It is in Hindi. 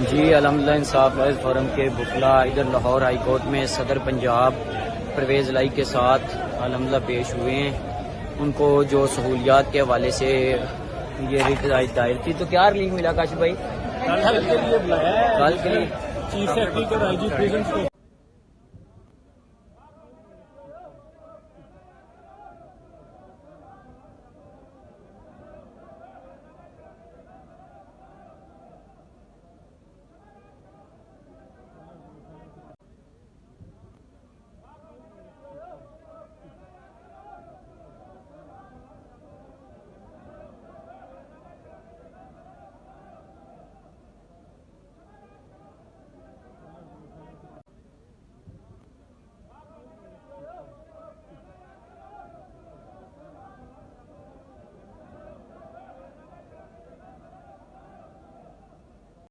जी अल्हम्दुलिल्लाह इंसाफ राइज फोरम के बुकला इधर लाहौर हाई कोर्ट में सदर पंजाब परवेज लाई के साथ अल्हम्दुलिल्लाह पेश हुए हैं। उनको जो सहूलियात के हवाले से ये रिट दायर थी, तो क्या रिलीफ मिला काशिफ भाई? कल के लिए बुलाया है, कल के लिए चीफ सेक्रेटरी और आईजी प्रिजन को